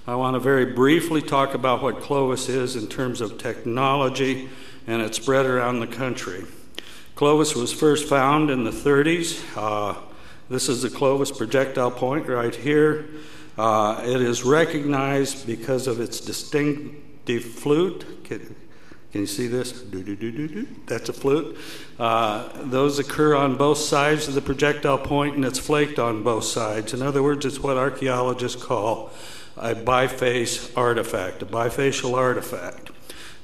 I want to very briefly talk about what Clovis is in terms of technology and its spread around the country. Clovis was first found in the 30s. This is the Clovis projectile point right here. It is recognized because of its distinctive flute. Can you see this? That's a flute. Those occur on both sides of the projectile point, and it's flaked on both sides. In other words, it's what archaeologists call a biface artifact, a bifacial artifact.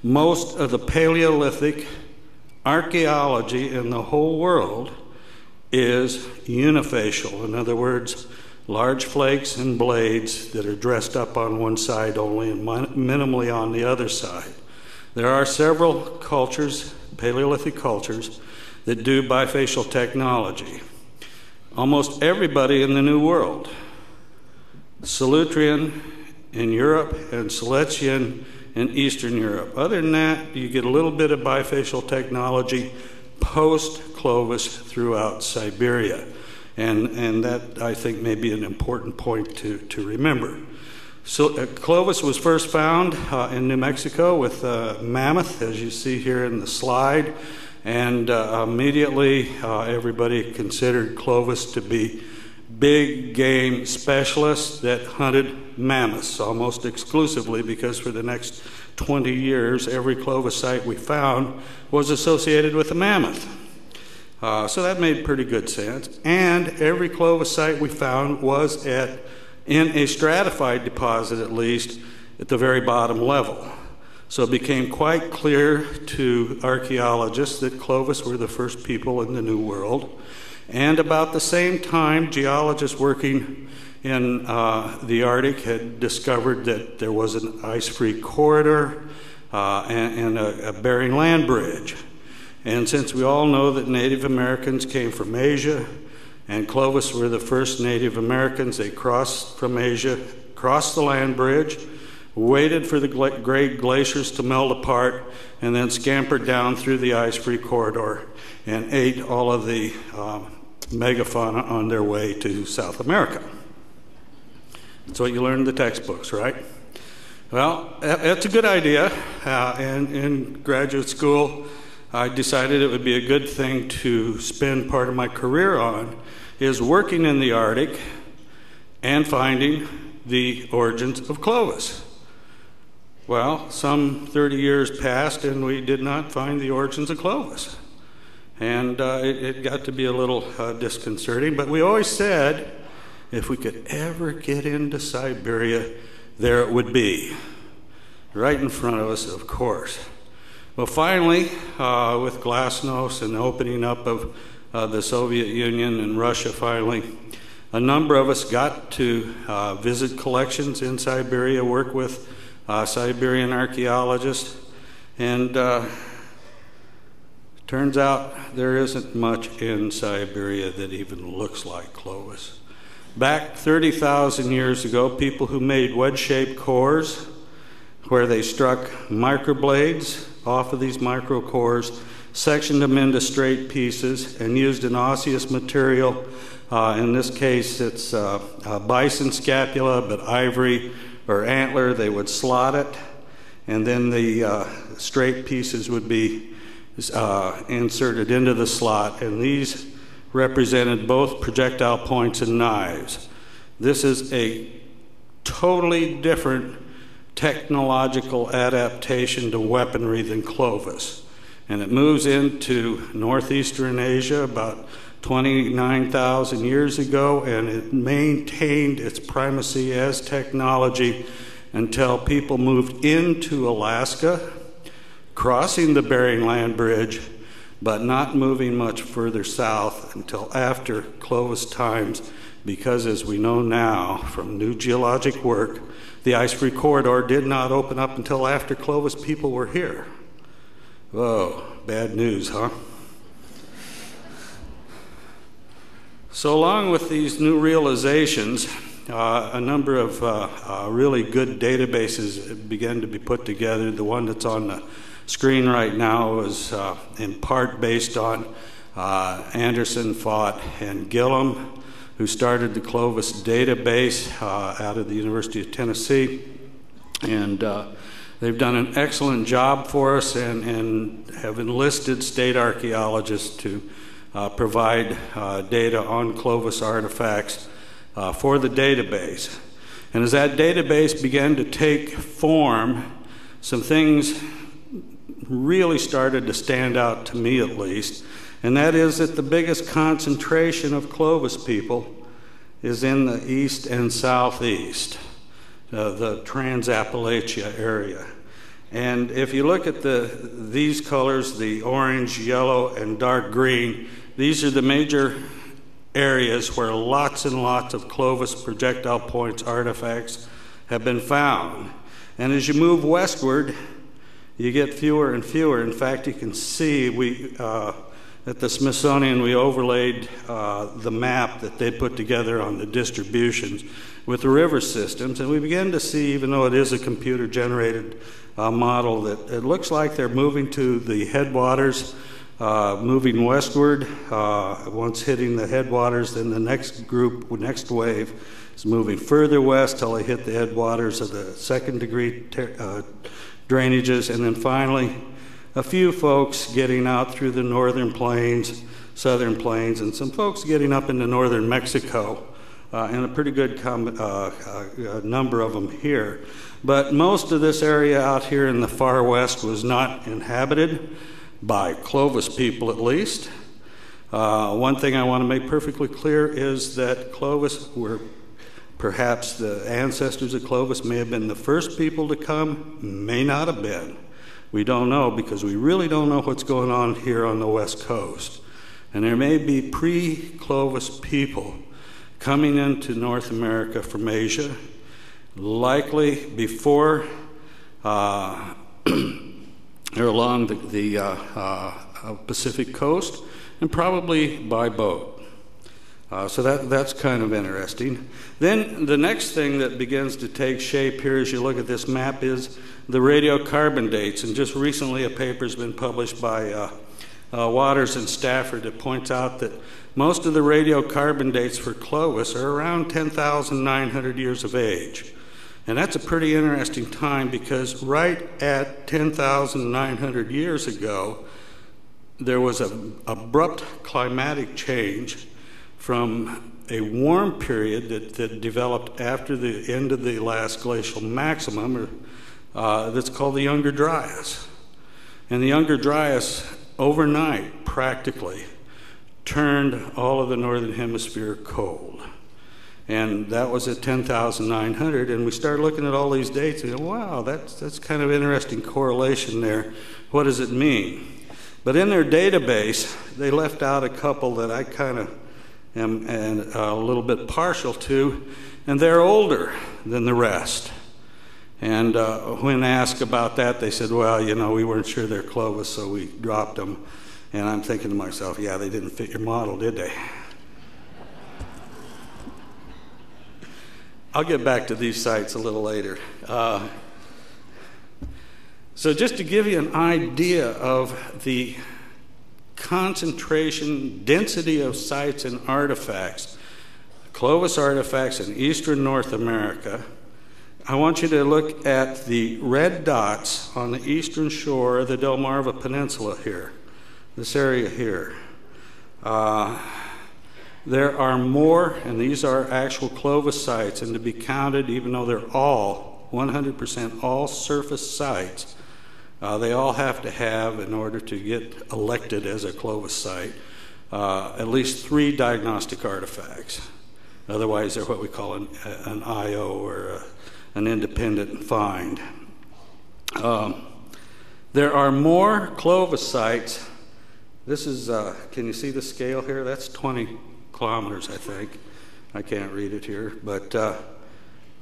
Most of the Paleolithic archaeology in the whole world is unifacial. In other words, large flakes and blades that are dressed up on one side only and minimally on the other side. There are several cultures, Paleolithic cultures, that do bifacial technology. Almost everybody in the New World, Solutrean in Europe and Silesian in Eastern Europe. Other than that, you get a little bit of bifacial technology post-Clovis throughout Siberia. And that, I think, may be an important point to remember. So Clovis was first found in New Mexico with mammoth, as you see here in the slide, and immediately everybody considered Clovis to be big game specialists that hunted mammoths almost exclusively, because for the next 20 years every Clovis site we found was associated with a mammoth. So that made pretty good sense. And every Clovis site we found was in a stratified deposit, at least, at the very bottom level. So it became quite clear to archaeologists that Clovis were the first people in the New World. And about the same time, geologists working in the Arctic had discovered that there was an ice-free corridor and a Bering Land Bridge. And since we all know that Native Americans came from Asia, and Clovis were the first Native Americans, they crossed from Asia, crossed the land bridge, waited for the great glaciers to melt apart, and then scampered down through the ice-free corridor and ate all of the megafauna on their way to South America. That's what you learn in the textbooks, right? Well, that's a good idea. And in graduate school, I decided it would be a good thing to spend part of my career on, is working in the Arctic and finding the origins of Clovis. Well, some 30 years passed and we did not find the origins of Clovis. And it got to be a little disconcerting, but we always said if we could ever get into Siberia, there it would be, right in front of us, of course. Well, finally, with Glasnost and the opening up of the Soviet Union and Russia finally, a number of us got to visit collections in Siberia, work with Siberian archaeologists, and turns out there isn't much in Siberia that even looks like Clovis. Back 30,000 years ago, people who made wedge-shaped cores where they struck microblades off of these microcores, sectioned them into straight pieces, and used an osseous material. In this case, it's bison scapula, but ivory or antler. They would slot it, and then the straight pieces would be inserted into the slot, and these represented both projectile points and knives. This is a totally different technological adaptation to weaponry than Clovis. And it moves into northeastern Asia about 29,000 years ago, and it maintained its primacy as technology until people moved into Alaska, crossing the Bering Land Bridge, but not moving much further south until after Clovis times, because as we know now from new geologic work, the ice-free corridor did not open up until after Clovis people were here. Whoa, bad news, huh? So along with these new realizations, a number of really good databases began to be put together. The one that's on the screen right now is in part based on Anderson, Fott, and Gillum, who started the Clovis database out of the University of Tennessee. And they've done an excellent job for us and have enlisted state archaeologists to provide data on Clovis artifacts for the database. And as that database began to take form, some things really started to stand out to me at least, and that is that the biggest concentration of Clovis people is in the east and southeast, the Trans-Appalachia area. And if you look at these colors, the orange, yellow, and dark green, these are the major areas where lots and lots of Clovis projectile points artifacts have been found. And as you move westward, you get fewer and fewer. In fact, you can see at the Smithsonian we overlaid the map that they put together on the distributions with the river systems, and we began to see, even though it is a computer-generated model, that it looks like they're moving to the headwaters, moving westward. Once hitting the headwaters, then the next wave is moving further west till they hit the headwaters of the second-degree drainages, and then finally a few folks getting out through the northern plains, southern plains, and some folks getting up into northern Mexico, and a pretty good number of them here. But most of this area out here in the far west was not inhabited by Clovis people, at least. One thing I want to make perfectly clear is that Clovis were perhaps the ancestors of Clovis may have been the first people to come, may not have been. We don't know, because we really don't know what's going on here on the West Coast. And there may be pre-Clovis people coming into North America from Asia, likely before or along the Pacific coast, and probably by boat. So that's kind of interesting. Then the next thing that begins to take shape here as you look at this map is the radiocarbon dates. And just recently a paper's been published by Waters and Stafford that points out that most of the radiocarbon dates for Clovis are around 10,900 years of age. And that's a pretty interesting time, because right at 10,900 years ago, there was an abrupt climatic change from a warm period that developed after the end of the last glacial maximum, that's called the Younger Dryas. And the Younger Dryas, overnight, practically, turned all of the northern hemisphere cold. And that was at 10,900, and we started looking at all these dates and go, wow, that's kind of interesting correlation there. What does it mean? But in their database, they left out a couple that I kind of am a little bit partial to, and they're older than the rest. And when asked about that, they said, well, you know, we weren't sure they're Clovis, so we dropped them. And I'm thinking to myself, yeah, they didn't fit your model, did they? I'll get back to these sites a little later. So just to give you an idea of the concentration, density of sites and artifacts, Clovis artifacts in eastern North America, I want you to look at the red dots on the eastern shore of the Delmarva Peninsula here, this area here. There are more, and these are actual Clovis sites, and to be counted, even though they're all 100% all surface sites, they all have to have, in order to get elected as a Clovis site, at least 3 diagnostic artifacts. Otherwise, they're what we call an IO, or an independent find. There are more Clovis sites. This is, can you see the scale here? That's 20 kilometers, I think. I can't read it here, but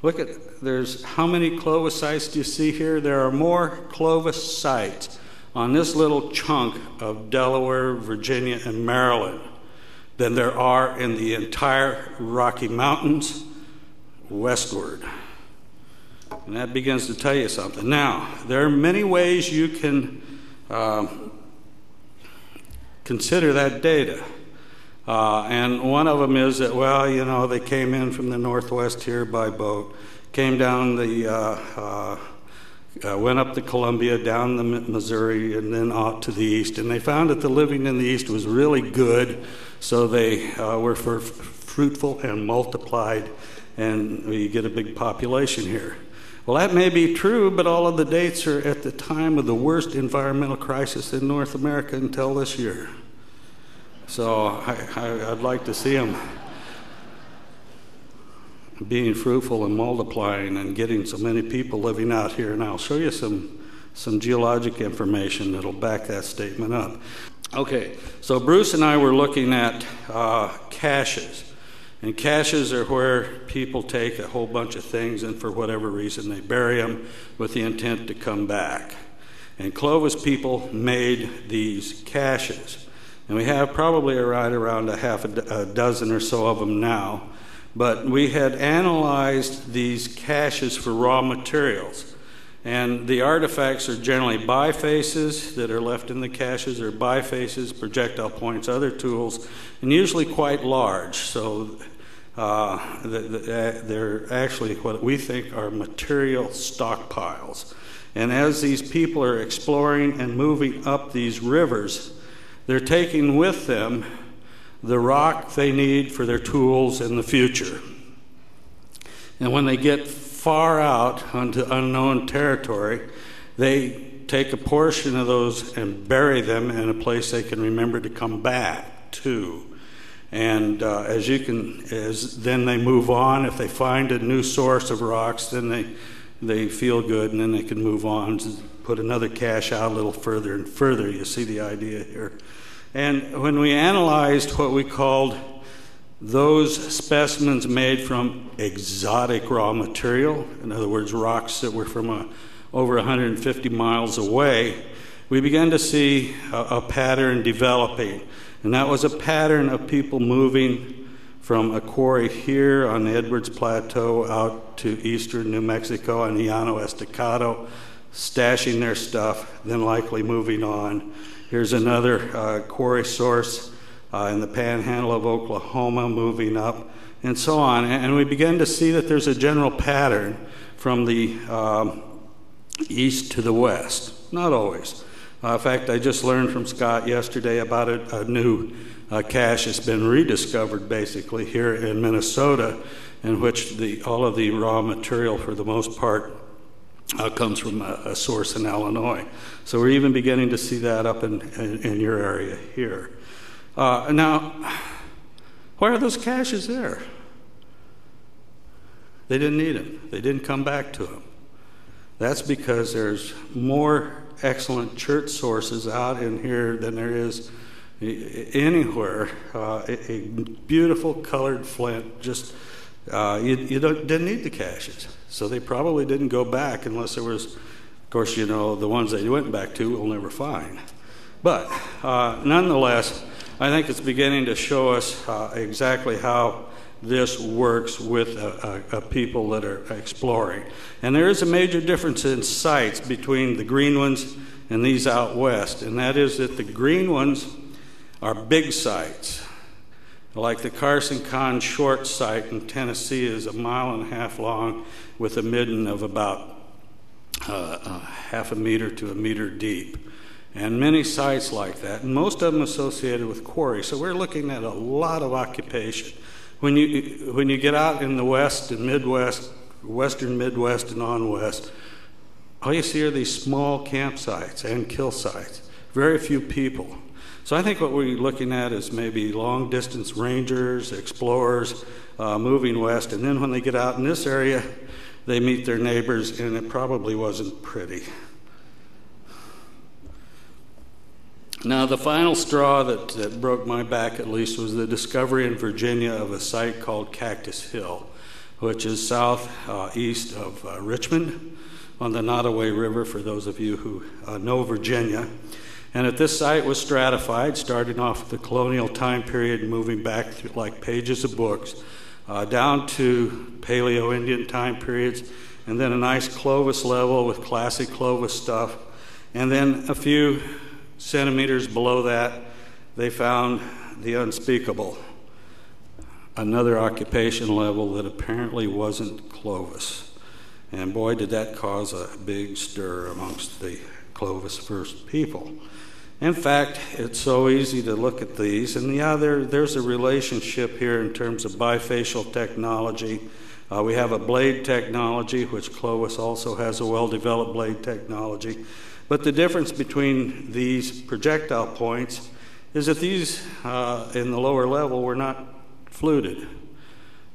look at, there's, how many Clovis sites do you see here? There are more Clovis sites on this little chunk of Delaware, Virginia, and Maryland than there are in the entire Rocky Mountains westward. And that begins to tell you something. Now, there are many ways you can consider that data. And one of them is that, well, you know, they came in from the northwest here by boat, came down went up the Columbia, down the Missouri, and then out to the east. And they found that the living in the east was really good, so they were fruitful and multiplied, and we get a big population here. Well, that may be true, but all of the dates are at the time of the worst environmental crisis in North America until this year. So I'd like to see them being fruitful and multiplying and getting so many people living out here. And I'll show you some geologic information that'll back that statement up. Okay, so Bruce and I were looking at caches. And caches are where people take a whole bunch of things and for whatever reason they bury them with the intent to come back. And Clovis people made these caches. And we have probably around a dozen or so of them now. But we had analyzed these caches for raw materials. And the artifacts are generally bifaces that are left in the caches, or bifaces, projectile points, other tools, and usually quite large. So they're actually what we think are material stockpiles. And as these people are exploring and moving up these rivers, they're taking with them the rock they need for their tools in the future. And when they get far out onto unknown territory, they take a portion of those and bury them in a place they can remember to come back to. And then they move on. If they find a new source of rocks, then they feel good, and then they can move on and put another cache out a little further and further. You see the idea here. And when we analyzed what we called those specimens made from exotic raw material, in other words, rocks that were from over 150 miles away, we began to see a pattern developing. And that was a pattern of people moving from a quarry here on the Edwards Plateau out to eastern New Mexico and the Llano Estacado, stashing their stuff, then likely moving on. Here's another quarry source in the panhandle of Oklahoma, moving up, and so on. And we began to see that there's a general pattern from the east to the west. Not always. In fact, I just learned from Scott yesterday about a new cache that's been rediscovered basically here in Minnesota, in which all of the raw material, for the most part, comes from a source in Illinois. So we're even beginning to see that up in your area here. Now, why are those caches there? They didn't need them. They didn't come back to them. That's because there's more excellent chert sources out in here than there is anywhere. A beautiful colored flint, just didn't need the caches. So they probably didn't go back unless there was, of course, you know, the ones they went back to we'll never find. But nonetheless, I think it's beginning to show us exactly how this works with people that are exploring. And there is a major difference in sites between the green ones and these out west, and that is that the green ones are big sites. Like the Carson Con Short site in Tennessee is 1.5 miles long with a midden of about 0.5 meter to 1 meter deep. And many sites like that, and most of them associated with quarry. So we're looking at a lot of occupation. When you get out in the west and midwest, western Midwest and on west, all you see are these small campsites and kill sites. Very few people. So I think what we're looking at is maybe long distance rangers, explorers, moving west, and then when they get out in this area, they meet their neighbors, and it probably wasn't pretty. Now, the final straw that broke my back, at least, was the discovery in Virginia of a site called Cactus Hill, which is southeast of Richmond on the Nottoway River, for those of you who know Virginia. And at this site was stratified, starting off with the colonial time period, moving back through like pages of books, down to Paleo-Indian time periods, and then a nice Clovis level with classic Clovis stuff. And then a few centimeters below that, they found the unspeakable, another occupation level that apparently wasn't Clovis. And boy, did that cause a big stir amongst the Clovis First people. In fact, it's so easy to look at these, and yeah, there's a relationship here in terms of bifacial technology. We have a blade technology, which Clovis also has a well-developed blade technology. But the difference between these projectile points is that these in the lower level were not fluted,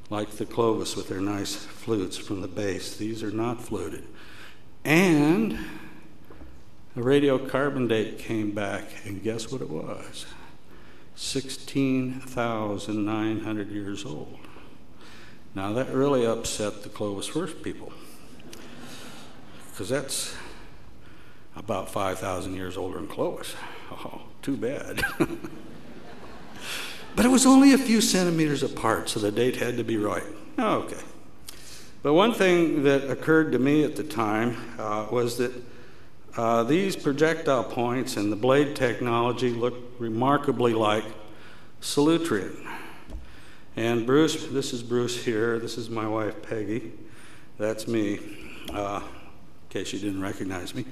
like the Clovis with their nice flutes from the base. These are not fluted. And the radiocarbon date came back, and guess what it was? 16,900 years old. Now that really upset the Clovis First people, because that's about 5,000 years older than Clovis. Oh, too bad. But it was only a few centimeters apart, so the date had to be right. Oh, okay. But one thing that occurred to me at the time was that these projectile points and the blade technology looked remarkably like Solutrean. And Bruce, this is Bruce here, this is my wife Peggy, that's me, in case you didn't recognize me.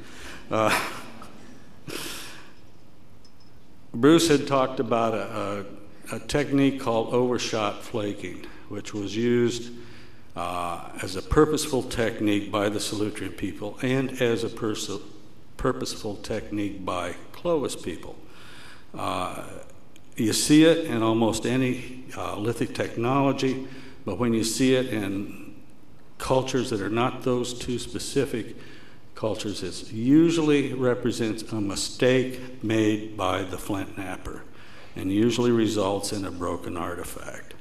Bruce had talked about a technique called overshot flaking, which was used as a purposeful technique by the Solutrean people and as a purposeful technique by Clovis people. You see it in almost any lithic technology, but when you see it in cultures that are not those two specific cultures, it usually represents a mistake made by the flint knapper and usually results in a broken artifact.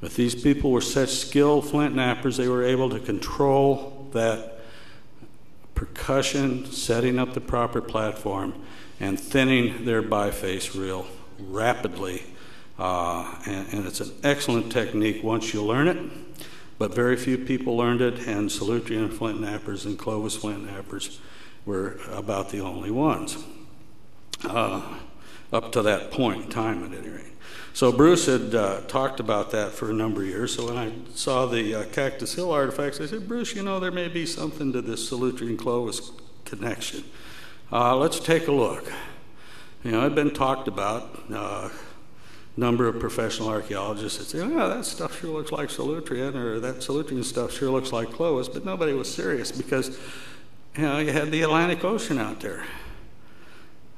But these people were such skilled flint knappers, they were able to control that percussion, setting up the proper platform, and thinning their biface reel rapidly. And it's an excellent technique once you learn it, but very few people learned it, and Solutrean flint knappers and Clovis flint knappers were about the only ones, up to that point in time at any rate. So Bruce had talked about that for a number of years, so when I saw the Cactus Hill artifacts, I said, Bruce, you know, there may be something to this Solutrean-Clovis connection. Let's take a look. You know, it's been talked about. Number of professional archaeologists that say, oh, that stuff sure looks like Solutrean, or that Solutrean stuff sure looks like Clovis, but nobody was serious because, you know, you had the Atlantic Ocean out there.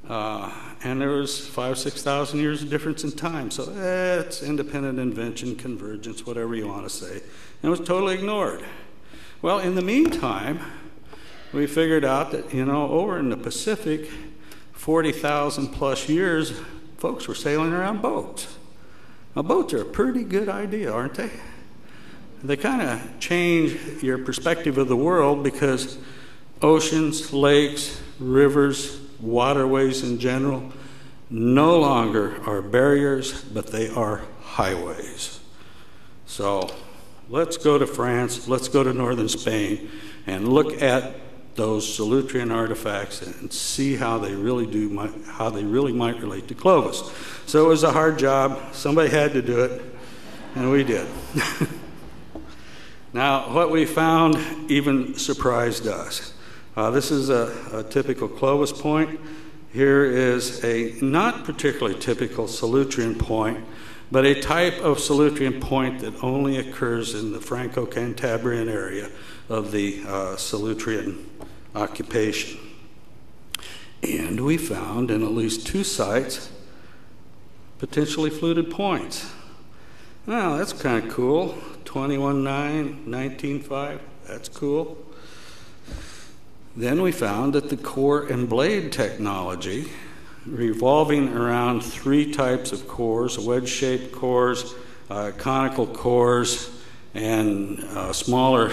And there was 5,000 to 6,000 years of difference in time. So it's independent invention, convergence, whatever you want to say. And it was totally ignored. Well, in the meantime, we figured out that, you know, over in the Pacific, 40,000 plus years, folks were sailing around boats. Now, boats are a pretty good idea, aren't they? They kind of change your perspective of the world because oceans, lakes, rivers, waterways in general no longer are barriers, but they are highways. So let's go to France, let's go to northern Spain, and look at those Solutrean artifacts and see how they really might relate to Clovis. So it was a hard job. Somebody had to do it, and we did. Now, what we found even surprised us. This is a typical Clovis point. Here is a not particularly typical Solutrean point, but a type of Solutrean point that only occurs in the Franco-Cantabrian area of the Solutrean occupation. And we found in at least 2 sites potentially fluted points. Well, that's kind of cool. 21.9, 19.5, that's cool. Then we found that the core and blade technology, revolving around 3 types of cores, wedge-shaped cores, conical cores, and smaller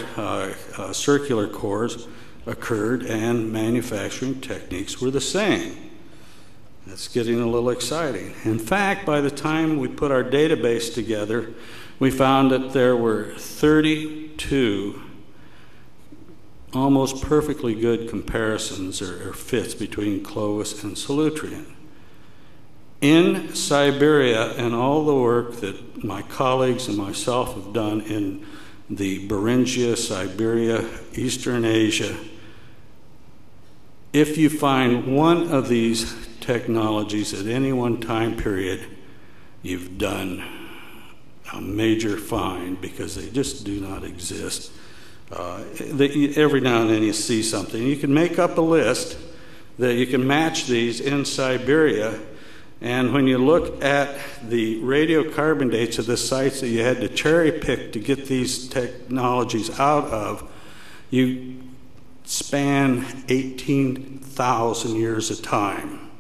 circular cores, occurred, and manufacturing techniques were the same. That's getting a little exciting. In fact, by the time we put our database together, we found that there were 32 almost perfectly good comparisons or fits between Clovis and Solutrean. In Siberia, and all the work that my colleagues and myself have done in the Beringia, Siberia, Eastern Asia, if you find one of these technologies at any one time period, you've done a major find, because they just do not exist. Every now and then you see something. You can make up a list that you can match these in Siberia, and when you look at the radiocarbon dates of the sites that you had to cherry pick to get these technologies out of, you span 18,000 years of time.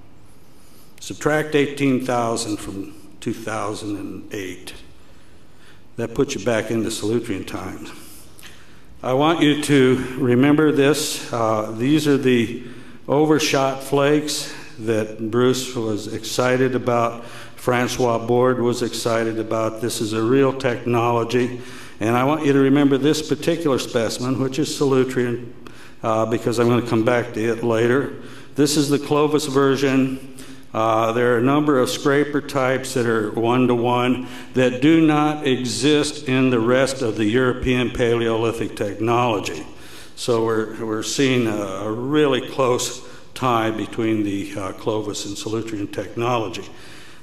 Subtract 18,000 from 2008. That puts you back into Solutrean times. I want you to remember this. These are the overshot flakes that Bruce was excited about, Francois Borde was excited about. This is a real technology. And I want you to remember this particular specimen, which is Solutrean, because I'm going to come back to it later. This is the Clovis version. There are a number of scraper types that are 1-to-1 that do not exist in the rest of the European Paleolithic technology. So we're seeing a really close tie between the Clovis and Solutrean technology.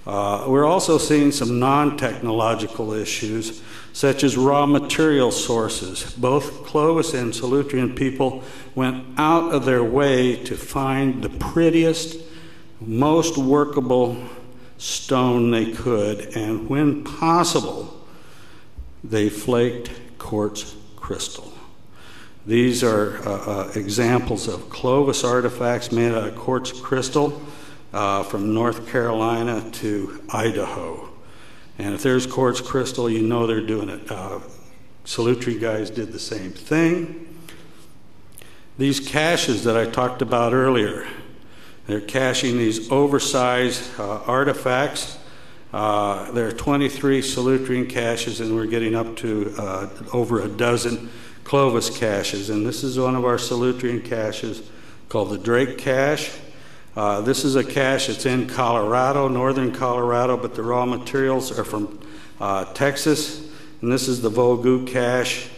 We're also seeing some non-technological issues, such as raw material sources. Both Clovis and Solutrean people went out of their way to find the prettiest, most workable stone they could, and when possible, they flaked quartz crystal. These are examples of Clovis artifacts made out of quartz crystal from North Carolina to Idaho. And if there's quartz crystal, you know they're doing it. Solutrean guys did the same thing. These caches that I talked about earlier, they're caching these oversized artifacts. There are 23 Solutrean caches, and we're getting up to over a dozen Clovis caches. And this is one of our Solutrean caches called the Drake cache. This is a cache that's in Colorado, northern Colorado, but the raw materials are from Texas. And this is the Vogu cache.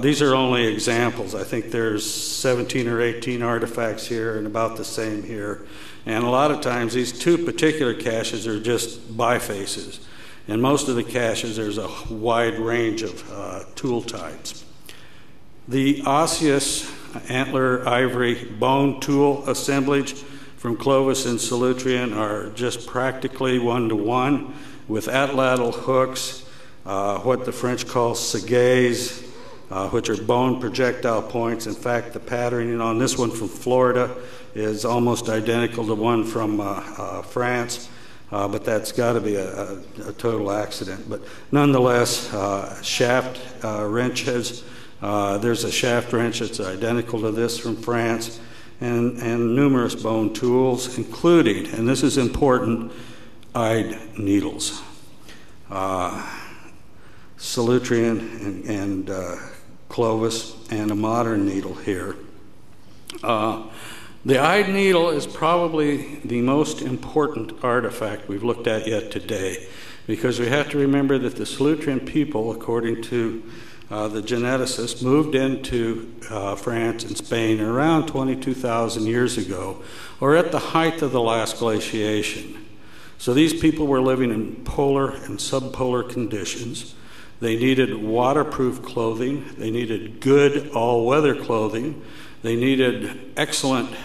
These are only examples. I think there's 17 or 18 artifacts here and about the same here. And a lot of times these two particular caches are just bifaces. In most of the caches there's a wide range of tool types. The osseous antler ivory bone tool assemblage from Clovis and Solutrean are just practically 1-to-1 with atlatl hooks, what the French call sagays, which are bone projectile points. In fact, the patterning on this one from Florida is almost identical to one from France, but that's got to be a total accident. But nonetheless, shaft wrenches. There's a shaft wrench that's identical to this from France, and numerous bone tools, including, and this is important, eyed needles. Solutrean and Clovis, and a modern needle here. The eyed needle is probably the most important artifact we've looked at yet today, because we have to remember that the Solutrean people, according to the geneticists, moved into France and Spain around 22,000 years ago, or at the height of the last glaciation. So these people were living in polar and subpolar conditions. They needed waterproof clothing. They needed good all-weather clothing. They needed excellent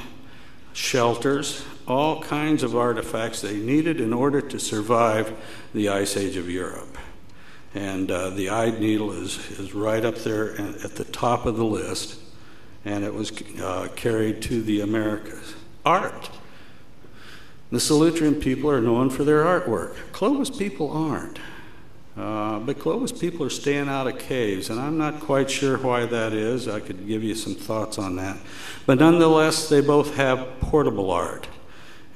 shelters, all kinds of artifacts they needed in order to survive the Ice Age of Europe. And the eyed needle is right up there at the top of the list, and it was carried to the Americas. Art. The Solutrean people are known for their artwork. Clovis people aren't. But Clovis people are staying out of caves, and I'm not quite sure why that is. I could give you some thoughts on that. But nonetheless, they both have portable art.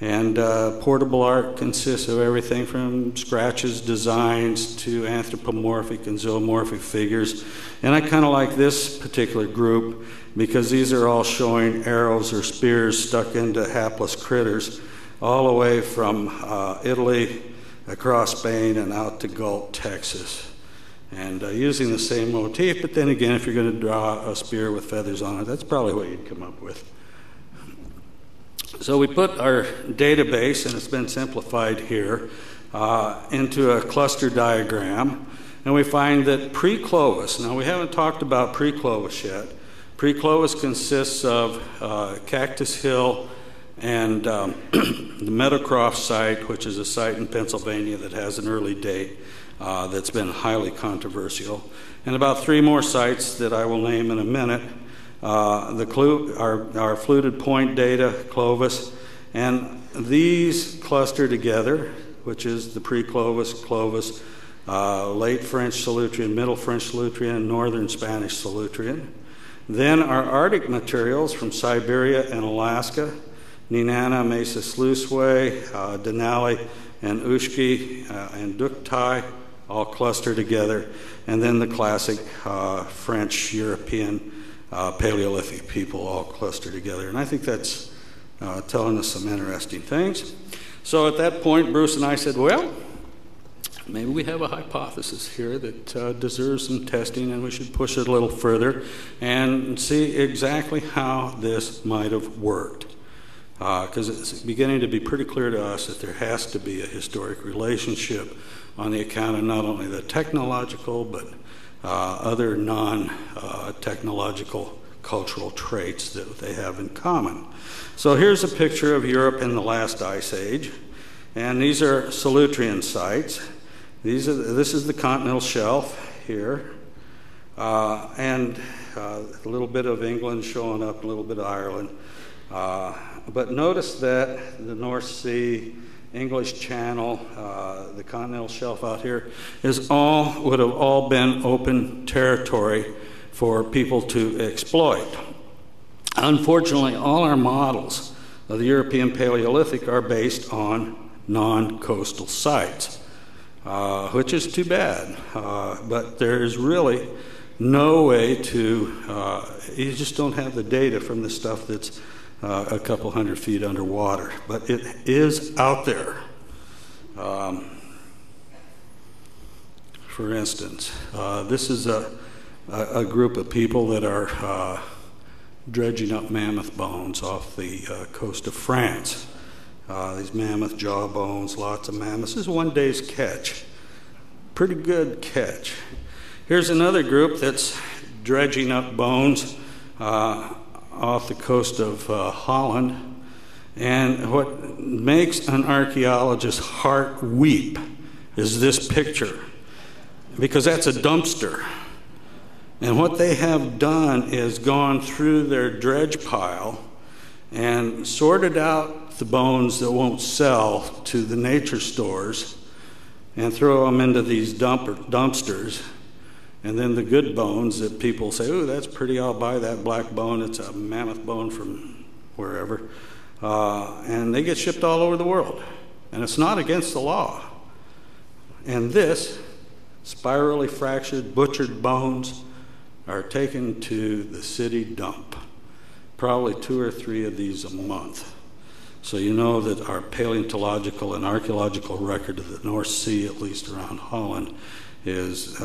And portable art consists of everything from scratches, designs, to anthropomorphic and zoomorphic figures. And I kind of like this particular group because these are all showing arrows or spears stuck into hapless critters. all the way from Italy across Spain and out to Galt, Texas. And using the same motif, but then again, if you're going to draw a spear with feathers on it, that's probably what you'd come up with. So we put our database, and it's been simplified here, into a cluster diagram, and we find that pre-Clovis, now we haven't talked about pre-Clovis yet. Pre-Clovis consists of Cactus Hill and the Meadowcroft site, which is a site in Pennsylvania that has an early date that's been highly controversial, and about 3 more sites that I will name in a minute. Our fluted point data, Clovis, and these cluster together, which is the pre-Clovis, Clovis, late French Solutrean, Middle French Solutrean, Northern Spanish Solutrean. Then our Arctic materials from Siberia and Alaska, Nenana, Mesa Sluisway, Denali, and Ushki, and Duktai, all cluster together. And then the classic French, European, Paleolithic people all cluster together. And I think that's telling us some interesting things. So at that point, Bruce and I said, well, maybe we have a hypothesis here that deserves some testing, and we should push it a little further and see exactly how this might have worked. Because it's beginning to be pretty clear to us that there has to be a historic relationship on the account of not only the technological, but other non-technological cultural traits that they have in common. So here's a picture of Europe in the last ice age, and these are Solutrean sites. This is the continental shelf here, and a little bit of England showing up, a little bit of Ireland. But notice that the North Sea, English Channel, the continental shelf out here would have all been open territory for people to exploit. Unfortunately, all our models of the European Paleolithic are based on non-coastal sites, which is too bad. But there's really no way to, you just don't have the data from the stuff that's a couple 100 feet underwater. But it is out there. For instance, this is a group of people that are dredging up mammoth bones off the coast of France. These mammoth jaw bones, lots of mammoths. This is one day's catch. Pretty good catch. Here's another group that's dredging up bones off the coast of Holland. And what makes an archaeologist's heart weep is this picture, because that's a dumpster. And what they have done is gone through their dredge pile and sorted out the bones that won't sell to the nature stores and throw them into these dumpsters. And then the good bones that people say, oh, that's pretty, I'll buy that black bone. It's a mammoth bone from wherever. And they get shipped all over the world. And it's not against the law. And this, spirally fractured, butchered bones, are taken to the city dump. Probably 2 or 3 of these a month. So you know that our paleontological and archaeological record of the North Sea, at least around Holland, is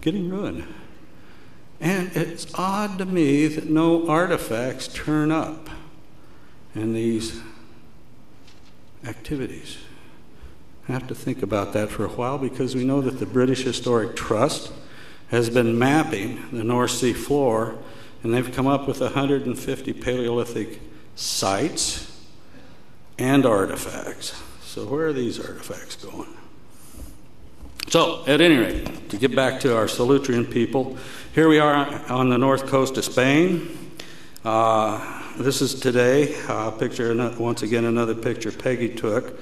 getting ruined. And it's odd to me that no artifacts turn up in these activities. I have to think about that for a while, because we know that the British Historic Trust has been mapping the North Sea floor, and they've come up with 150 Paleolithic sites and artifacts. So where are these artifacts going? So, at any rate, to get back to our Solutrean people, here we are on the north coast of Spain. This is today, a picture, once again, another picture Peggy took.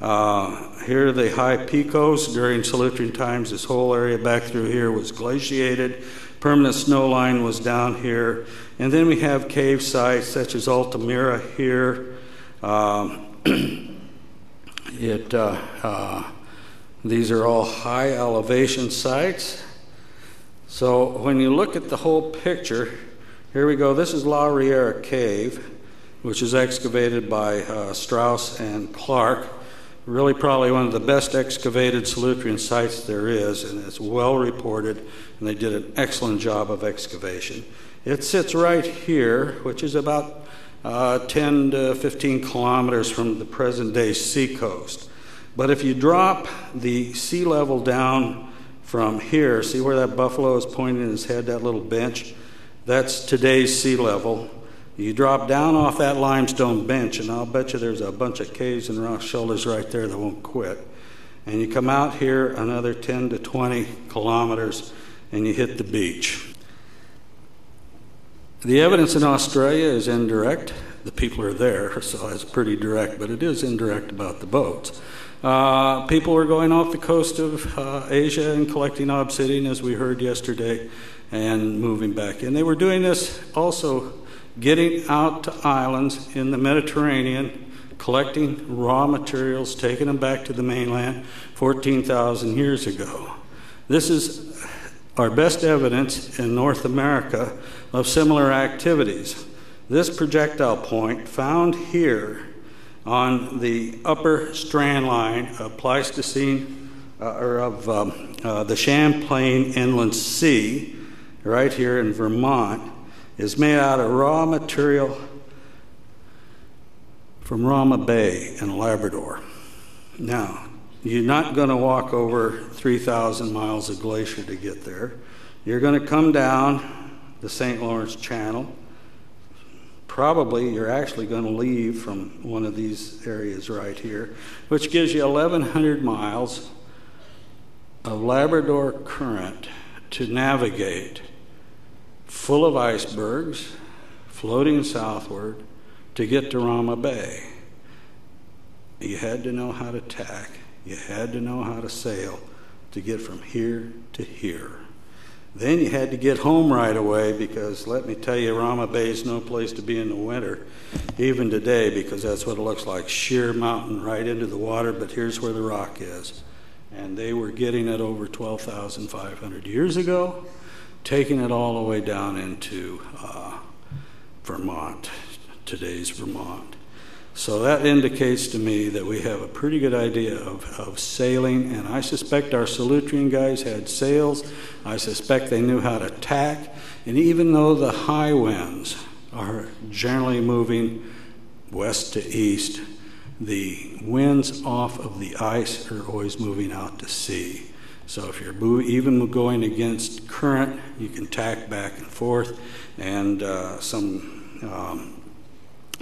Here are the high picos. During Solutrean times, this whole area back through here was glaciated. Permanent snow line was down here. And then we have cave sites such as Altamira here. These are all high elevation sites. So when you look at the whole picture, here we go. This is La Riera Cave. which is excavated by Strauss and Clark. Really probably one of the best excavated Solutrean sites there is, and it's well reported, and they did an excellent job of excavation. It sits right here, which is about 10 to 15 kilometers from the present-day seacoast. But if you drop the sea level down from here, see where that buffalo is pointing his head, that little bench? That's today's sea level. You drop down off that limestone bench, and I'll bet you there's a bunch of caves and rock shoulders right there that won't quit. And you come out here another 10 to 20 kilometers, and you hit the beach. The evidence in Australia is indirect. The people are there, so it's pretty direct, but it is indirect about the boats. People were going off the coast of Asia and collecting obsidian, as we heard yesterday, and moving back in. They were doing this also, getting out to islands in the Mediterranean, collecting raw materials, taking them back to the mainland 14,000 years ago. This is our best evidence in North America of similar activities. This projectile point found here on the upper strand line of Pleistocene, the Champlain Inland Sea, right here in Vermont, is made out of raw material from Rama Bay in Labrador. Now, you're not going to walk over 3,000 miles of glacier to get there. You're going to come down the St. Lawrence Channel. Probably you're actually going to leave from one of these areas right here, which gives you 1,100 miles of Labrador current to navigate, full of icebergs, floating southward to get to Rama Bay. You had to know how to tack. You had to know how to sail to get from here to here. Then you had to get home right away, because let me tell you, Rama Bay is no place to be in the winter, even today, because that's what it looks like, sheer mountain right into the water, but here's where the rock is. And they were getting it over 12,500 years ago, taking it all the way down into Vermont, today's Vermont. So that indicates to me that we have a pretty good idea of sailing, and I suspect our Solutrean guys had sails. I suspect they knew how to tack, and even though the high winds are generally moving west to east, the winds off of the ice are always moving out to sea. So if you're even going against current, you can tack back and forth, and some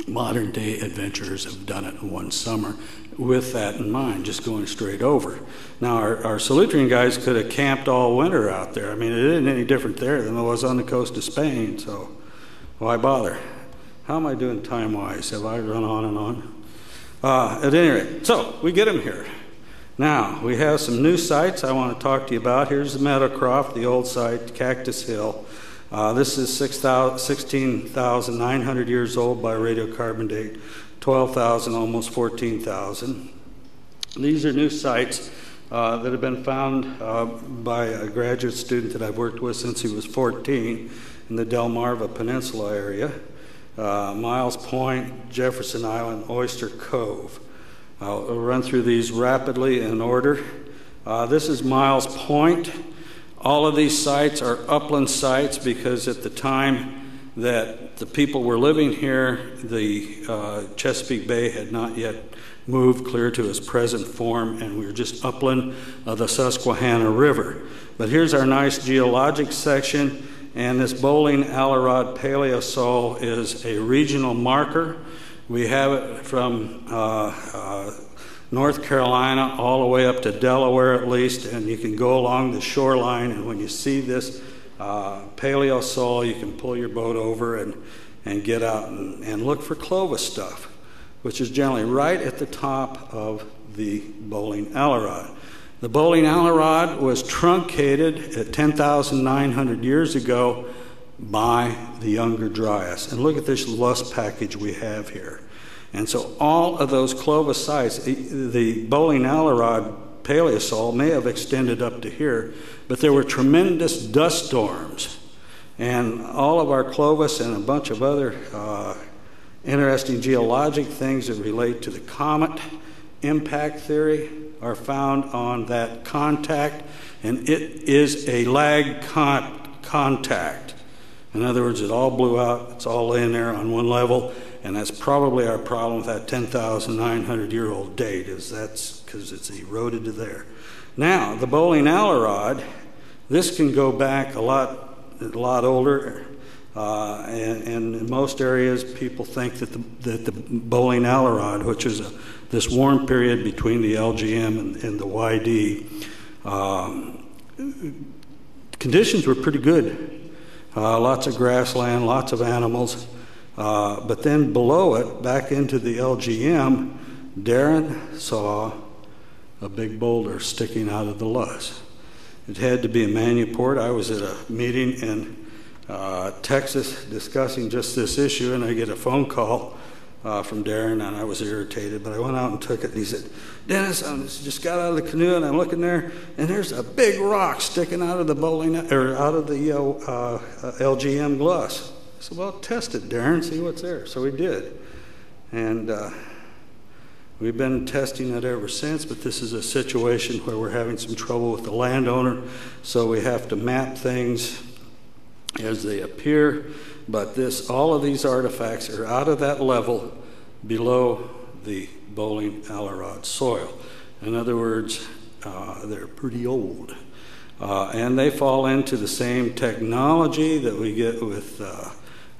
modern day adventurers have done it in one summer with that in mind, just going straight over. Now our Solutrean guys could have camped all winter out there. I mean, it isn't any different there than it was on the coast of Spain, so why bother? How am I doing time-wise? Have I run on and on? At any rate, so we get them here. Now, we have some new sites I want to talk to you about. Here's the Meadowcroft, the old site, Cactus Hill. This is 16,900 years old by radiocarbon date, 12,000, almost 14,000. These are new sites that have been found by a graduate student that I've worked with since he was 14 in the Delmarva Peninsula area. Miles Point, Jefferson Island, Oyster Cove. I'll run through these rapidly in order. This is Miles Point. All of these sites are upland sites because at the time that the people were living here, the Chesapeake Bay had not yet moved clear to its present form, and we were just upland of the Susquehanna River. But here's our nice geologic section, and this Bowling Alarod Paleosol is a regional marker. We have it from North Carolina all the way up to Delaware at least, and you can go along the shoreline, and when you see this paleosol, you can pull your boat over and get out and look for Clovis stuff, which is generally right at the top of the Bowling Alarod. The Bowling Alarod was truncated at 10,900 years ago by the Younger Dryas. And look at this lust package we have here. And so all of those Clovis sites, the Bowling Alarod Paleosol may have extended up to here, but there were tremendous dust storms. And all of our Clovis and a bunch of other Interesting geologic things that relate to the comet impact theory are found on that contact, and it is a lag contact. In other words, it all blew out, it's all in there on one level, and that's probably our problem with that 10,900-year-old date, is that's because it's eroded to there. Now, the bowling Allerod, this can go back a lot older, and in most areas, people think that the bowling Allerod, which is this warm period between the LGM and the YD, conditions were pretty good. Lots of grassland, lots of animals. But then below it, back into the LGM, Darren saw a big boulder sticking out of the loess. It had to be a manuport. I was at a meeting in Texas discussing just this issue, and I get a phone call from Darren, and I was irritated, but I went out and took it, and he said, "Dennis, I just got out of the canoe, and I'm looking there, and there's a big rock sticking out of the LGM loess." I said, "Well, test it, Darren, see what's there." So we did, and we've been testing it ever since, but this is a situation where we're having some trouble with the landowner, so we have to map things as they appear. But all of these artifacts are out of that level below the bowling Allerod soil. In other words, they're pretty old. And they fall into the same technology that we get with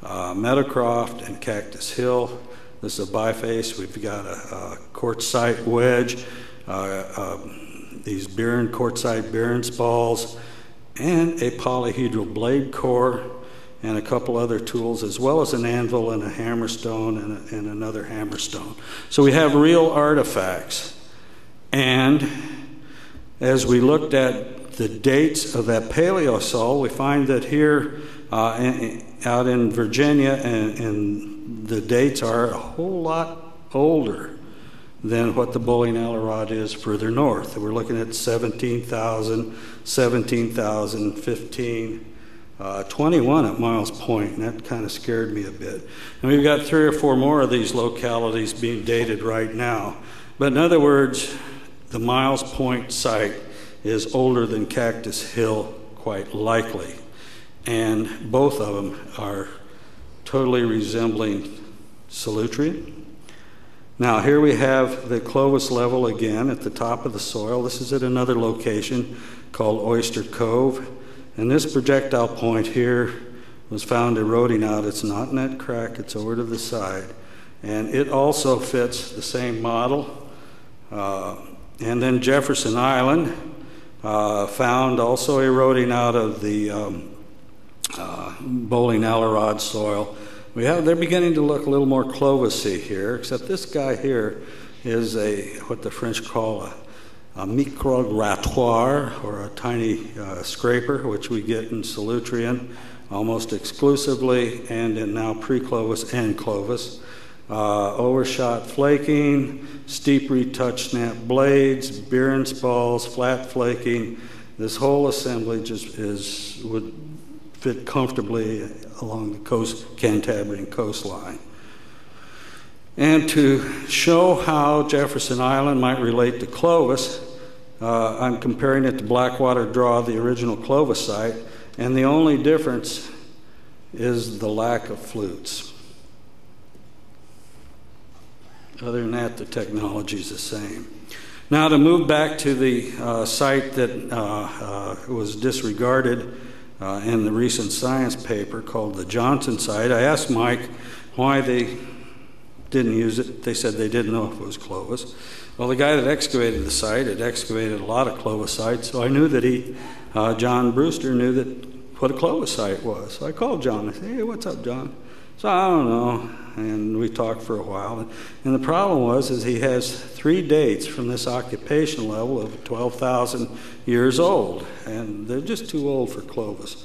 Meadowcroft and Cactus Hill. This is a biface. We've got a quartzite wedge, these quartzite Behrens balls, and a polyhedral blade core, and a couple other tools, as well as an anvil and a hammerstone and another hammerstone. So we have real artifacts. And as we looked at the dates of that Paleosol, we find that here out in Virginia, and the dates are a whole lot older than what the bowling Allerod is further north. We're looking at 17,000, 17,000, 15, 21 at Miles Point, and that kind of scared me a bit. And we've got 3 or 4 more of these localities being dated right now. But in other words, the Miles Point site is older than Cactus Hill, quite likely. And both of them are totally resembling Solutrean. Now here we have the Clovis level again at the top of the soil. This is at another location called Oyster Cove. And this projectile point here was found eroding out. It's not in that crack, it's over to the side. And it also fits the same model. And then Jefferson Island, found also eroding out of the bowling Allerod soil. They're beginning to look a little more Clovis-y here, except this guy here is what the French call a micro-grattoir, or a tiny scraper, which we get in Solutrean almost exclusively, and in now pre-Clovis and Clovis. Overshot flaking, steep retouch snap blades, Behrens balls, flat flaking. This whole assemblage would fit comfortably along the Cantabrian coastline. And to show how Jefferson Island might relate to Clovis, I'm comparing it to Blackwater Draw, the original Clovis site, and the only difference is the lack of flutes. Other than that, the technology is the same. Now to move back to the site that was disregarded in the recent science paper called the Johnson site, I asked Mike why they didn't use it. They said they didn't know if it was Clovis. Well, the guy that excavated the site had excavated a lot of Clovis sites, so I knew that John Brewster, knew what a Clovis site was. So I called John. I said, "Hey, what's up, John?" So I don't know, and we talked for a while. And the problem is he has 3 dates from this occupation level of 12,000 years old, and they're just too old for Clovis.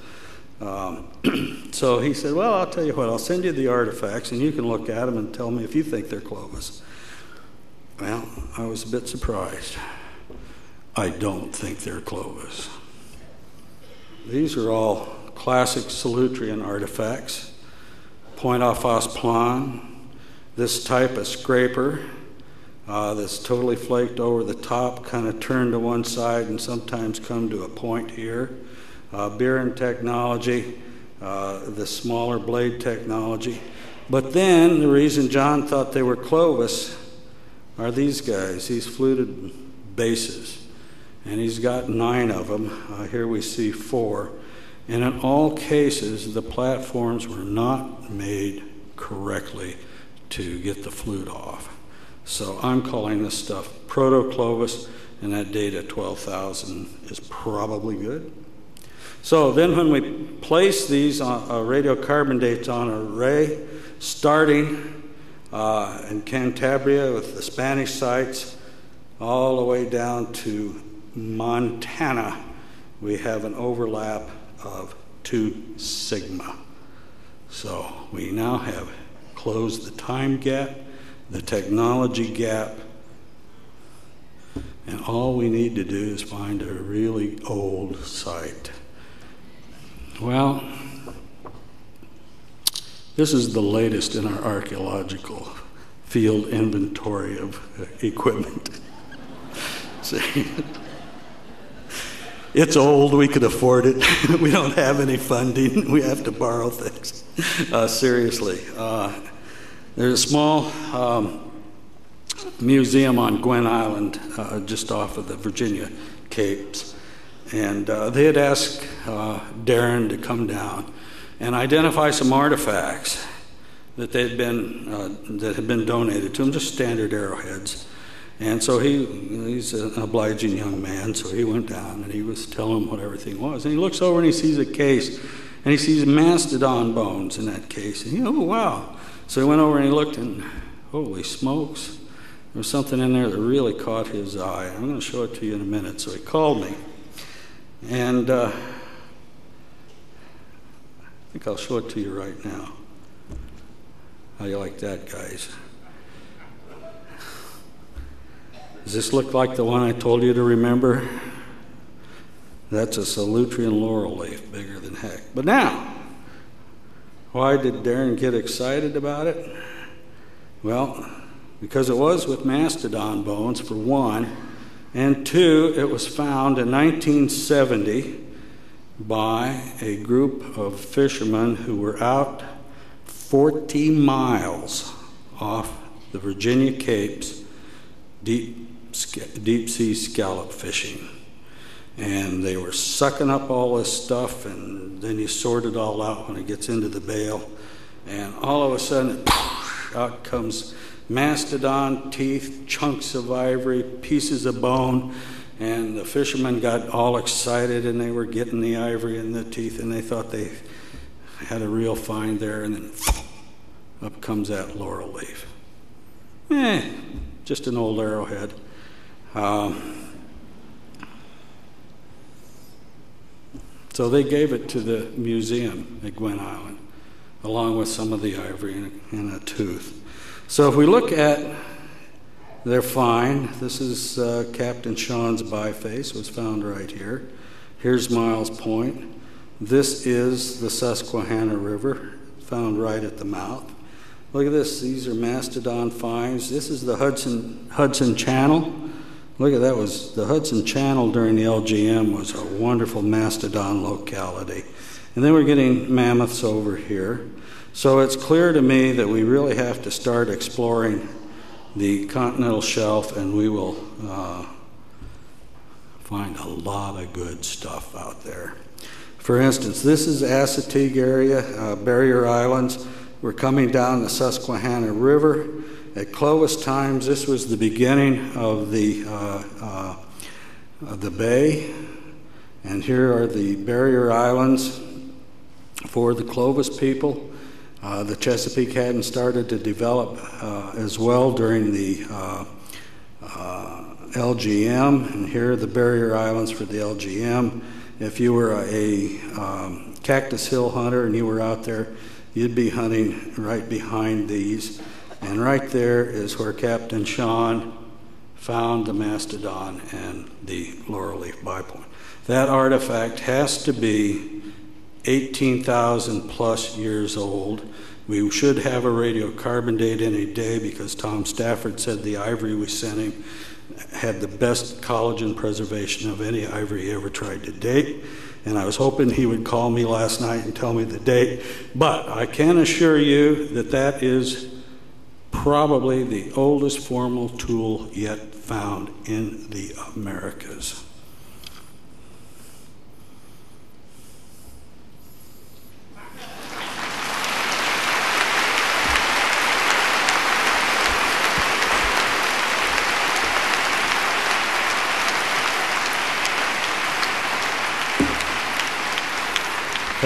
So he said, "Well, I'll tell you what, I'll send you the artifacts, and you can look at them and tell me if you think they're Clovis." Well, I was a bit surprised. I don't think they're Clovis. These are all classic Solutrean artifacts. Point-à-Fos plan, this type of scraper that's totally flaked over the top, kind of turned to one side and sometimes come to a point here. Beering technology, the smaller blade technology. But then the reason John thought they were Clovis are these guys, these fluted bases. And he's got 9 of them. Here we see 4. And in all cases, the platforms were not made correctly to get the flute off. So I'm calling this stuff Proto-Clovis, and that date at 12,000 is probably good. So then when we place these radiocarbon dates on an array, starting in Cantabria with the Spanish sites, all the way down to Montana, we have an overlap of 2 sigma. So we now have closed the time gap, the technology gap, and all we need to do is find a really old site. Well, this is the latest in our archaeological field inventory of equipment. See? It's old, we could afford it. We don't have any funding. We have to borrow things. Seriously. There's a small museum on Gwen Island, just off of the Virginia Capes. And they had asked Darren to come down and identify some artifacts that had been donated to him, just standard arrowheads. And so he's an obliging young man, so he went down and he was telling him what everything was. And he looks over and he sees a case, and he sees mastodon bones in that case. And he, oh, wow. So he went over and he looked, and holy smokes, there was something in there that really caught his eye. I'm going to show it to you in a minute. So he called me, and I think I'll show it to you right now. How do you like that, guys? Does this look like the one I told you to remember? That's a Salutrian laurel leaf, bigger than heck. But now, why did Darren get excited about it? Well, because it was with mastodon bones, for one, and two, it was found in 1970 by a group of fishermen who were out 40 miles off the Virginia Capes, deep sea scallop fishing. And they were sucking up all this stuff, and then you sort it all out when it gets into the bale. And all of a sudden, out comes mastodon teeth, chunks of ivory, pieces of bone. And the fishermen got all excited, and they were getting the ivory and the teeth, and they thought they had a real find there. And then up comes that laurel leaf. Just an old arrowhead. So they gave it to the museum at Gwen Island, along with some of the ivory and a tooth. So if we look at their find, this is Captain Sean's biface, was found right here. Here's Miles Point. This is the Susquehanna River, found right at the mouth. Look at this, these are mastodon finds. This is the Hudson Channel. Look at that, was the Hudson Channel during the LGM was a wonderful mastodon locality. And then we're getting mammoths over here. So it's clear to me that we really have to start exploring the continental shelf, and we will find a lot of good stuff out there. For instance, this is Assateague area, Barrier Islands. We're coming down the Susquehanna River. At Clovis times, this was the beginning of the bay, and here are the Barrier Islands for the Clovis people. The Chesapeake hadn't started to develop as well during the LGM, and here are the Barrier Islands for the LGM. If you were a Cactus Hill hunter and you were out there, you'd be hunting right behind these. And right there is where Captain Sean found the mastodon and the laurel leaf bipoint. That artifact has to be 18,000 plus years old. We should have a radiocarbon date any day because Tom Stafford said the ivory we sent him had the best collagen preservation of any ivory he ever tried to date. And I was hoping he would call me last night and tell me the date. But I can assure you that that is probably the oldest formal tool yet found in the Americas.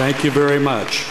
Thank you very much.